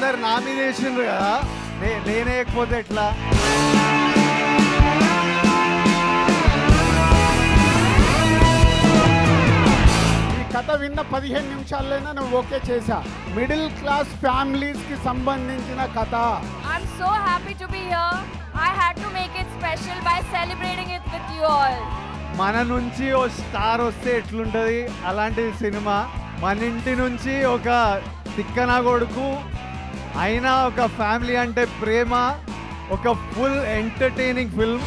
అందరు నామినేషన్ కదా, నేనేయకపోతే ఎట్లా? కథ విన్న 15 నిమిషాల్లోనే నువ్వు ఓకే చేశా. మిడిల్ క్లాస్ ఫ్యామిలీస్ కి సంబంధించిన కథ. I'm so happy to be here. I had to make it special by celebrating it with you all. మన నుంచి ఓ స్టార్ వస్తే ఎట్లుంటుంది అలాంటి సినిమా. మన ఇంటి నుంచి ఒక తిక్కన కొడుకు అయినా ఒక ఫ్యామిలీ అంటే ప్రేమ, ఒక ఫుల్ ఎంటర్టైనింగ్ ఫిల్మ్.